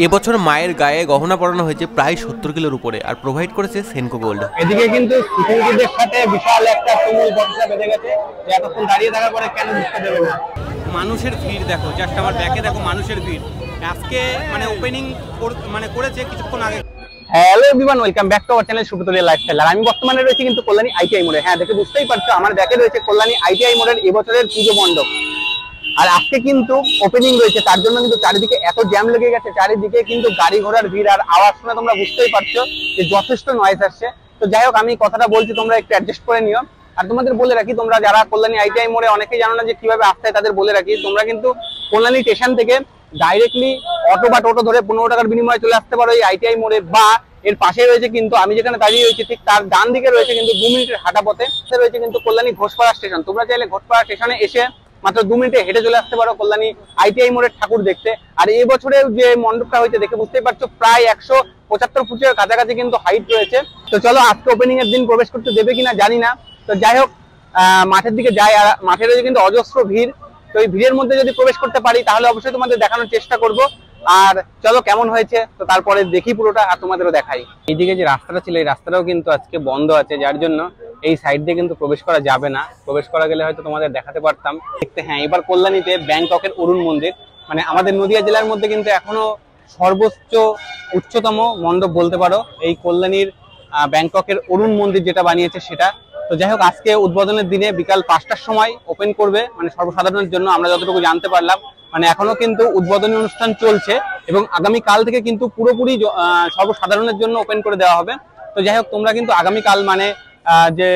এবছর মায়ের গায়ে গহনা পরানো হয়েছে প্রায় 70 কিলোর উপরে, আর প্রোভাইড করেছে সেনকো গোল্ড। এদিকে কিন্তু সিকিউরিটিদের সাথে বিশাল একটা তুমুল বচসা বেঁধে গেছে যে এতক্ষণ দাঁড়িয়ে থাকার পরে কেন ঢুকতে দেবে না। মানুষের ভিড় দেখো, জাস্ট আমার ব্যাকে দেখো মানুষের ভিড়। আজকে মানে ওপেনিং করেছে কিছুক্ষণ আগে। Hello everyone, welcome back to our channel সুব্রতলিয়া লাইফস্টাইল। আর আমি বর্তমানে রয়েছি কিন্তু কল্যাণী আইটিআই মোড়ে। হ্যাঁ, দেখে বুঝতেই পারছো আমার ব্যাকে রয়েছে কল্যাণী আইটিআই মোড়ের এবছরের পুজো মণ্ডপ। আর আজকে কিন্তু ওপেনিং রয়েছে, তার জন্য কিন্তু চারিদিকে এত জ্যাম লেগে গেছে, চারিদিকে কিন্তু গাড়ি ঘোড়ার ভিড়। আর আওয়াজ শুনে তোমরা বুঝতেই পারছো যে যথেষ্ট নয়েজ আসছে। তো যাই হোক, আমি কথাটা বলছি, তোমরা একটু অ্যাডজাস্ট করে নিও। আর তোমাদের বলে রাখি, তোমরা যারা কল্যাণী আইটিআই মোড়ে অনেকেই জানো না যে কিভাবে আসতে হয়, তাদের বলে রাখি, তোমরা কিন্তু কল্যাণী স্টেশন থেকে ডাইরেক্টলি অটো বা টোটো ধরে 15 টাকার বিনিময়ে চলে আসতে পারো এই আইটিআই মোড়ে। বা এর পাশে রয়েছে কিন্তু আমি যেখানে দাঁড়িয়ে রয়েছি ঠিক তার ডান দিকে রয়েছে কিন্তু 2 মিনিটের হাঁটা পথে রয়েছে কিন্তু কল্যাণী ঘোষপাড়া স্টেশন। তোমরা চাইলে ঘোষপাড়া স্টেশনে এসে মাত্র 2 মিনিটে হেঁটে চলে আসতে পারো কল্যাণী আইটিআই মোড়ের ঠাকুর দেখতে। আর এই বছরের যে মণ্ডপটা হয়েছে দেখে বুঝতেই পারছো প্রায় 175 ফুটের কাছাকাছি কিন্তু হাইট রয়েছে। তো চলো, আজকে ওপেনিং এর দিন প্রবেশ করতে দেবে কিনা জানি না। তো যাই হোক, মাঠের দিকে যাই। আর মাঠে রয়েছে কিন্তু অজস্র ভিড়। তো এই ভিড়ের মধ্যে যদি প্রবেশ করতে পারি তাহলে অবশ্যই তোমাদের দেখানোর চেষ্টা করব। আর চলো, কেমন হয়েছে তো তারপরে দেখি পুরোটা, আর তোমাদেরও দেখাই। এইদিকে যে রাস্তাটা ছিল এই রাস্তাটাও কিন্তু আজকে বন্ধ আছে, যার জন্য এই সাইড দিয়ে কিন্তু প্রবেশ করা যাবে না। প্রবেশ করা গেলে হয়তো তোমাদের দেখাতে পারতাম দেখতে। হ্যাঁ, এবার কল্যাণীতে ব্যাংককের অরুণ মন্দির, মানে আমাদের নদিয়া জেলার মধ্যে কিন্তু এখনো সর্বোচ্চ উচ্চতম মণ্ডপ বলতে পারো এই কল্যাণীর ব্যাংককের অরুণ মন্দির যেটা বানিয়েছে সেটা। তো যাই হোক, আজকে উদ্বোধনের দিনে বিকাল 5টার সময় ওপেন করবে, মানে সর্বসাধারণের জন্য। আমরা যতটুকু জানতে পারলাম, মানে এখনো কিন্তু উদ্বোধনী অনুষ্ঠান চলছে এবং আগামী কাল থেকে কিন্তু পুরোপুরি সর্বসাধারণের জন্য ওপেন করে দেওয়া হবে। তো যাই হোক, তোমরা কিন্তু আগামীকাল মানে যে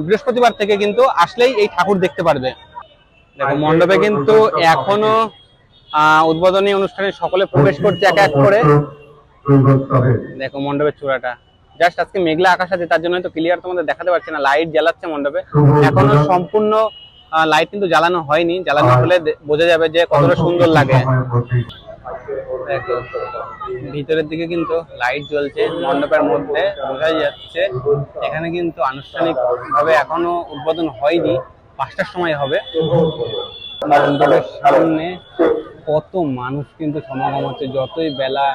বৃহস্পতিবার থেকে কিন্তু আসলেই এই ঠাকুর দেখতে পারবে। দেখো, মণ্ডপে কিন্তু এখনো উদ্বোধনী অনুষ্ঠানে সকলে প্রবেশ করছে এক এক করে। দেখো মণ্ডপের চূড়াটা, জাস্ট আজকে মেঘলা আকাশ আছে, তার জন্য তো ক্লিয়ার তোমাদের দেখাতে পারছি না। লাইট জ্বালাচ্ছে মণ্ডপে, এখনো সম্পূর্ণ লাইট কিন্তু জ্বালানো হয়নি। জ্বালানো হলে বোঝা যাবে যে কতটা সুন্দর লাগে। দেখো ভিতরের দিকে কিন্তু লাইট জ্বলছে, মণ্ডপের মধ্যে বোঝা যাচ্ছে এখানে কিন্তু আনুষ্ঠানিক ভাবে এখনো উদ্বোধন হয়নি, 5টার সময় হবে। মণ্ডপের সামনে কত মানুষ কিন্তু সমাগম হচ্ছে, যতই বেলা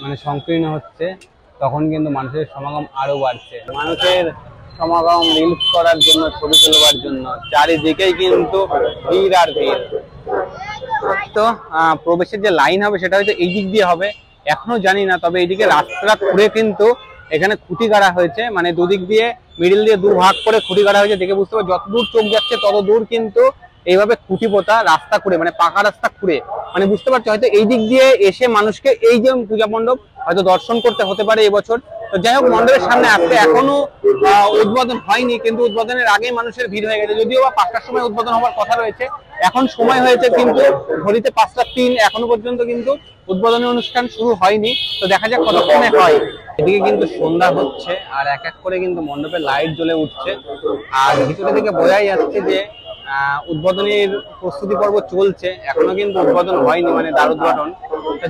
মানে সংকীর্ণ হচ্ছে তখন কিন্তু মানুষের সমাগম আরো বাড়ছে। মানুষের সমাগম রিলস করার জন্য, ছবি তোলবার জন্য চারিদিকেই কিন্তু ভিড় আর ভিড়। তো প্রবেশের যে লাইন হবে সেটা হয়তো এই দিক দিয়ে হবে, এখনো জানি না। তবে এইদিকে রাস্তা করে কিন্তু এখানে খুঁটি গাড়া হয়েছে, মানে দুদিক দিয়ে মিডিল দিয়ে 2 ভাগ করে খুঁটি গাড়া হয়েছে। দেখে বুঝতে পারছি যতদূর চোখ যাচ্ছে তত দূর কিন্তু এইভাবে খুঁটি পোতা রাস্তা করে, মানে পাকা রাস্তা খুঁড়ে, মানে বুঝতে পারছো হয়তো এই দিক দিয়ে এসে মানুষকে এই যে পূজা মণ্ডপ হয়তো দর্শন করতে হতে পারে এবছর। তো যাই হোক, মণ্ডপের সামনে আসতে এখনো উদ্বোধন হয়নি, কিন্তু উদ্বোধনের আগেই মানুষের ভিড় হয়ে গেছে। যদিও বা 5টার সময় উদ্বোধন হওয়ার কথা রয়েছে, এখন সময় হয়েছে কিন্তু ঘড়িতে 5টা 3, এখনো পর্যন্ত কিন্তু উদ্বোধনী অনুষ্ঠান শুরু হয়নি। তো দেখা যাক কতক্ষণে হয়। এদিকে কিন্তু সন্ধ্যা হচ্ছে আর এক এক করে কিন্তু মণ্ডপে লাইট জ্বলে উঠছে। আর ভিতরে থেকে বোঝাই যাচ্ছে যে উদ্বোধনীর প্রস্তুতি পর্ব চলছে, এখনো কিন্তু উদ্বোধন হয়নি, মানে দ্বার উদ্ঘাটন।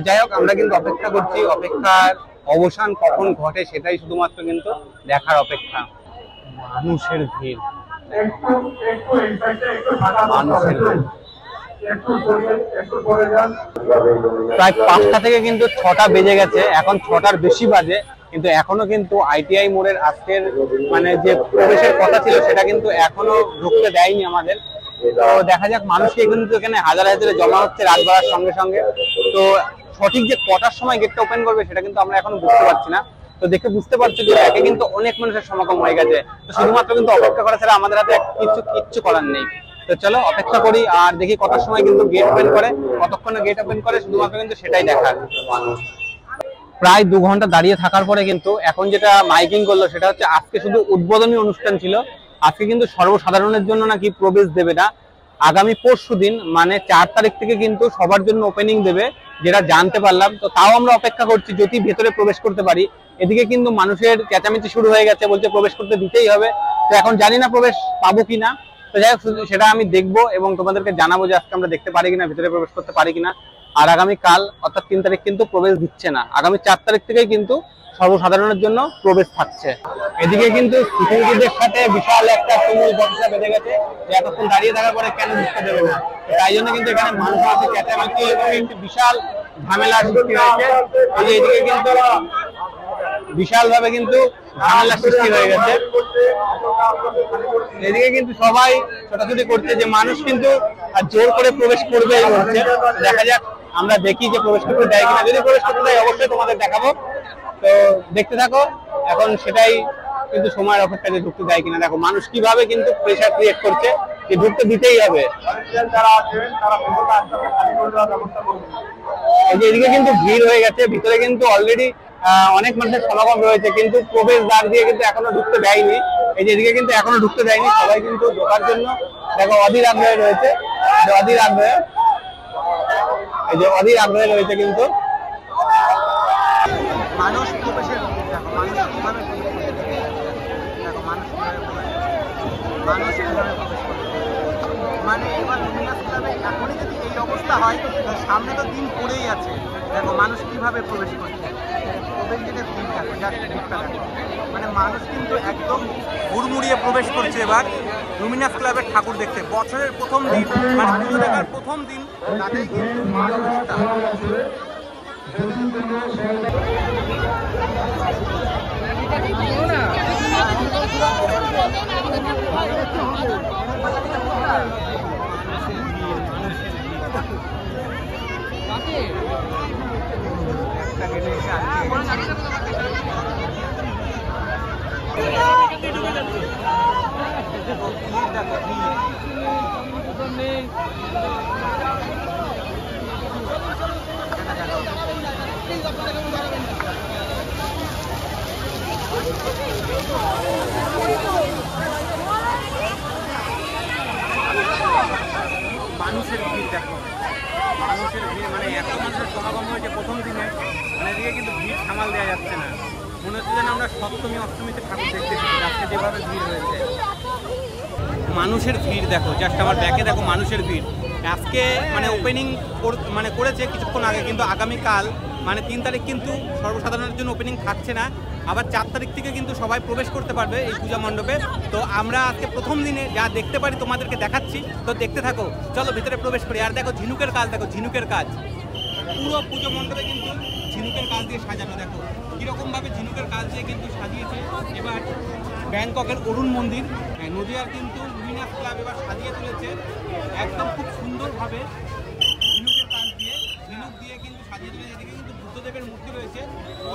যাই হোক, আমরা কিন্তু অপেক্ষা করছি, অপেক্ষার অবসান কখন ঘটে সেটাই শুধুমাত্র কিন্তু দেখার অপেক্ষা। মানুষের ভিড়, মানুষের ভিড় প্রায় 5টা থেকে কিন্তু 6টা বেজে গেছে, এখন 6টার বেশি বাজে, কিন্তু এখনো কিন্তু আইটিআই মোড়ের আজকের মানে যে প্রবেশের কথা ছিল সেটা কিন্তু এখনো ঢুকতে দেয়নি আমাদের। তো দেখা যাক, মানুষকে কিন্তু এখানে হাজার হাজারে জমা হচ্ছে রাত বাড়ার সঙ্গে সঙ্গে। তো সঠিক যে কটার সময় গেটটা ওপেন করবে সেটা কিন্তু আমরা এখনো বুঝতে পারছি না। তো দেখে বুঝতে পারছো যে একে কিন্তু অনেক মানুষের সমাগম হয়ে গেছে। তো শুধুমাত্র কিন্তু অপেক্ষা করা ছাড়া আমাদের হাতে কিচ্ছু করার নেই। তো চলো অপেক্ষা করি আর দেখি কটার সময় কিন্তু গেট ওপেন করে, কতক্ষণে গেট ওপেন করে, শুধুমাত্র কিন্তু সেটাই দেখার। প্রায় 2 ঘন্টা দাঁড়িয়ে থাকার পরে কিন্তু এখন যেটা মাইকিং করলো সেটা হচ্ছে আজকে শুধু উদ্বোধনী অনুষ্ঠান ছিল, আজকে কিন্তু সর্বসাধারণের জন্য নাকি প্রবেশ দেবে না। আগামী পরশুদিন মানে 4 তারিখ থেকে কিন্তু সবার জন্য ওপেনিং দেবে, যেটা জানতে পারলাম। তো তাও আমরা অপেক্ষা করছি যদি ভেতরে প্রবেশ করতে পারি। এদিকে কিন্তু মানুষের চেঁচামেচি শুরু হয়ে গেছে, বলছে প্রবেশ করতে দিতেই হবে। তো এখন জানি না প্রবেশ পাবো কিনা। তো যাই হোক, সেটা আমি দেখবো এবং তোমাদেরকে জানাবো যে আজকে আমরা দেখতে পারি কিনা, ভিতরে প্রবেশ করতে পারি কিনা। আর আগামী কাল অর্থাৎ 3 তারিখ কিন্তু প্রবেশ দিচ্ছে না, আগামী 4 তারিখ থেকেই কিন্তু সর্বসাধারণের জন্য প্রবেশ থাকছে। এদিকে কিন্তু সিকিউরিটিদের সাথে বিশাল একটা তুমুল বচসা বেঁধে গেছে যে এতক্ষণ দাঁড়িয়ে থাকার পরে কেন ঢুকতে দেবে না। তাই জন্য কিন্তু এখানে মানুষ আছে, চেঁচামেচি এবং একটি বিশাল ঝামেলা সৃষ্টি হয়েছে। এই যে এদিকে কিন্তু বিশাল ভাবে কিন্তু ঝামেলা সৃষ্টি হয়ে গেছে। এদিকে কিন্তু সবাই ছোটাছুটি করছে যে মানুষ কিন্তু জোর করে প্রবেশ করবে বলছে। দেখা যাক, আমরা দেখি যে প্রবেশ করতে দেয় কিনা। যদি প্রবেশ করতে দেয় অবশ্যই তোমাদের দেখাবো, তো দেখতে থাকো। এখন সেটাই কিন্তু সময়ের অপেক্ষা যে ঢুকতে দেয় কিনা। দেখো মানুষ কিভাবে কিন্তু প্রেশার ক্রিয়েট করছে যে ঢুকতে দিতেই হবে। এই যে এদিকে কিন্তু ভিড় হয়ে গেছে, ভিতরে কিন্তু অলরেডি অনেক মানুষের সমাগম রয়েছে, কিন্তু প্রবেশ দ্বার দিয়ে কিন্তু এখনো ঢুকতে দেয়নি। এই যে এদিকে কিন্তু এখনো ঢুকতে দেয়নি, সবাই কিন্তু ঢোকার জন্য দেখো অধীর আগ্রহে রয়েছে। অধীর আগ্রহে, এই যে অধীর আগ্রহে রয়েছে কিন্তু মানুষ প্রবেশের দেখো মানুষ কিভাবে দেখো মানুষ কিভাবে প্রবেশ করে। মানে এবার লুমিনাস ক্লাবে এখনই যদি এই অবস্থা হয়, সামনে তো দিন পড়েই আছে। দেখো মানুষ কিভাবে প্রবেশ করছে, প্রবেশ গেটে ভিড় দেখো, জাস্ট ভিড়টা দেখো। মানে মানুষ কিন্তু একদম হুড়মুড়িয়ে প্রবেশ করছে এবার লুমিনাস ক্লাবের ঠাকুর দেখতে। বছরের প্রথম দিন, মানে পুজো দেখার প্রথম দিন, তাতেই কিন্তু মানুষটা মানুষের ভিড় দেখো, মানুষের ভিড় মানে এত মানুষের সমাগম হয়েছে প্রথম দিনে, মানে এদিকে কিন্তু ভিড় সামাল দেওয়া যাচ্ছে না। মনে হচ্ছে যেন আমরা সপ্তমী অষ্টমীতে ঠাকুর দেখতে এসেছি, আজকে যেভাবে ভিড় হয়েছে। মানুষের ভিড় দেখো, জাস্ট আমার ব্যাকে দেখো মানুষের ভিড়। আজকে মানে ওপেনিং মানে করেছে কিছুক্ষণ আগে, কিন্তু আগামীকাল মানে 3 তারিখ কিন্তু সর্বসাধারণের জন্য ওপেনিং থাকছে না। আবার 4 তারিখ থেকে কিন্তু সবাই প্রবেশ করতে পারবে এই পূজা মণ্ডপে। তো আমরা আজকে প্রথম দিনে যা দেখতে পারি তোমাদেরকে দেখাচ্ছি, তো দেখতে থাকো। চলো ভিতরে প্রবেশ করি। আর দেখো ঝিনুকের কাজ, দেখো ঝিনুকের কাজ, পুরো পুজো মণ্ডপে কিন্তু ঝিনুকের কাজ দিয়ে সাজানো। দেখো কীরকমভাবে ঝিনুকের কাজ দিয়ে কিন্তু সাজিয়েছে। এবার ব্যাংককের অরুণ মন্দির, নদিয়ার কিন্তু লুমিনাস ক্লাব এবার সাজিয়ে তুলেছে একদম খুব সুন্দরভাবে ঝিনুকের কাজ দিয়ে, ঝিনুক দিয়ে কিন্তু সাজিয়ে তুলেছে। এদিকে কিন্তু বুদ্ধদেবের মূর্তি রয়েছে,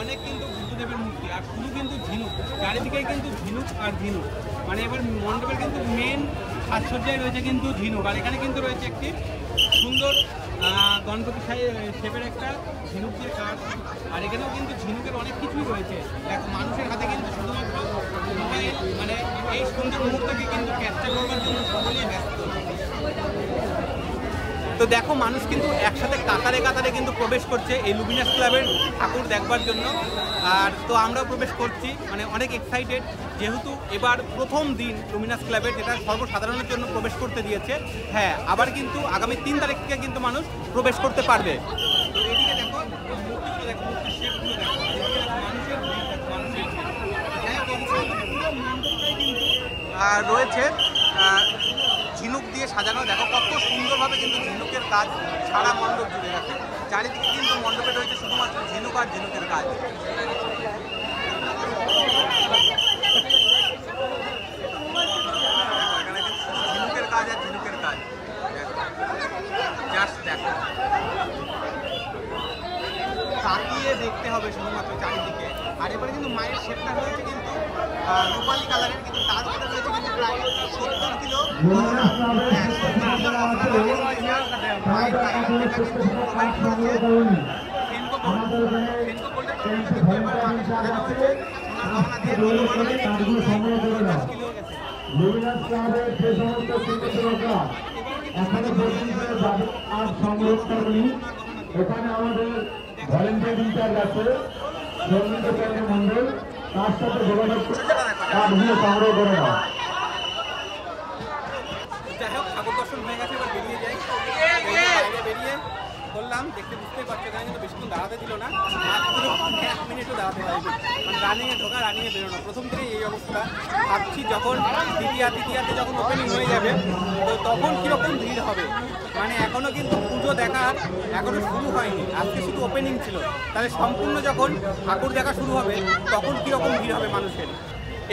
অনেক কিন্তু বুদ্ধদেবের মূর্তি, আর শুধু কিন্তু ঝিনুক, চারিদিকে কিন্তু ঝিনুক আর ঝিনুক। মানে এবার মণ্ডপের কিন্তু মেন সাজসজ্জায় রয়েছে কিন্তু ঝিনুক। আর এখানে কিন্তু রয়েছে একটি সুন্দর গণপতি শেপের একটা ঝিনুক দিয়ে কাজ। আর এখানেও কিন্তু ঝিনুকের অনেক কিছুই রয়েছে। দেখো মানুষের হাতে কিন্তু শুধুমাত্র মোবাইল, মানে এই সুন্দর মুহূর্তকে কিন্তু ক্যাপচার করবার জন্য সকলেই ব্যস্ত। তো দেখো মানুষ কিন্তু একসাথে কাতারে কাতারে কিন্তু প্রবেশ করছে এই লুমিনাস ক্লাবের ঠাকুর দেখবার জন্য। আর তো আমরাও প্রবেশ করছি, মানে অনেক এক্সাইটেড, যেহেতু এবার প্রথম দিন লুমিনাস ক্লাবের, যেটা সর্বসাধারণের জন্য প্রবেশ করতে দিয়েছে। হ্যাঁ, আবার কিন্তু আগামী 3 তারিখ থেকে কিন্তু মানুষ প্রবেশ করতে পারবে। তো এদিকে দেখো মূর্তিগুলো দেখো, মূর্তির শেপগুলো দেখো, মানুষের ভিড় দেখো, মানুষের ভিড়। হ্যাঁ, পুরো মণ্ডপটাই কিন্তু রয়েছে ঝিনুক দিয়ে সাজানো। দেখো কত সুন্দরভাবে কিন্তু ঝিনুকের কাজ সারা মণ্ডপ জুড়ে গেছে। চারিদিকে কিন্তু মণ্ডপে রয়েছে শুধুমাত্র ঝিনুক আর ঝিনুকের কাজ। এখানে কিন্তু ঝিনুকের কাজ আর ঝিনুকের কাজ, জাস্ট দেখো, তাকিয়ে দেখতে হবে শুধুমাত্র চারিদিকে। আর এবারে কিন্তু মায়ের শেপটা রয়েছে কিন্তু রূপালী কালারের, কিন্তু তার উপরে রয়েছে কিন্তু প্রায় 70 কিলো গহনা। হ্যাঁ, 70 কিলো গহনা মায়ের গায়ে, এটা কিন্তু প্রোভাইড করেছে ফেনকো গোল্ড। ফেনকো গোল্ডের তরফ থেকে কিন্তু এবার মাকে সাজানো হয়েছে সোনার গহনা দিয়ে। 50 কিলো গেছে। লুমিনাস ক্লাবের যে সমস্ত চিকিৎসকরা এখানে আর সংরক্ষণী, এখানে আমাদের ভলেন্টিয়ার ইনচার্জ আছে সৌমিত্র মন্ডল, তার সাথে যোগাযোগ করে সংগ্রহ করে না। যাই হোক, ঠাকুর দর্শন হয়ে গেছে, এবার বেরিয়ে যাই। বাইরে বেরিয়ে করলাম, দেখতে বুঝতেই পারছো এখানে কিন্তু বেশিক্ষণ দাঁড়াতে দিল না, মাত্র 1 মিনিটও দাঁড়াতে পারিনি। মানে রানিংয়ে ঢোকা, রানিংয়ে বেরোনো, প্রথম থেকেই এই অবস্থা। ভাবছি যখন তৃতীয়াতে যখন ওপেনিং হয়ে যাবে তো তখন কীরকম ভিড় হবে। মানে এখনও কিন্তু পুজো দেখার এখনও শুরু হয়নি, আজকে শুধু ওপেনিং ছিল, তাহলে সম্পূর্ণ যখন ঠাকুর দেখা শুরু হবে তখন কীরকম ভিড় হবে মানুষের।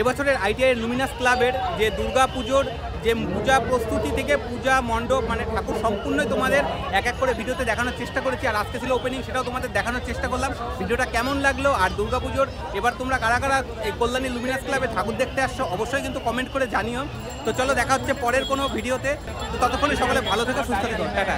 এবছরের ITI লুমিনাস ক্লাবের যে দুর্গা পুজোর যে পূজা প্রস্তুতি থেকে পূজা মণ্ডপ মানে ঠাকুর সম্পূর্ণই তোমাদের এক এক করে ভিডিওতে দেখানোর চেষ্টা করেছি, আর আজকে ছিল ওপেনিং, সেটাও তোমাদের দেখানোর চেষ্টা করলাম। ভিডিওটা কেমন লাগলো, আর দুর্গা পুজোর এবার তোমরা কারা কারা এই কল্যাণী লুমিনাস ক্লাবে ঠাকুর দেখতে আসছো অবশ্যই কিন্তু কমেন্ট করে জানিও। তো চলো দেখা হচ্ছে পরের কোনো ভিডিওতে, তো ততক্ষণে সকলে ভালো থেকো, সুস্থ থেকো, টাটা।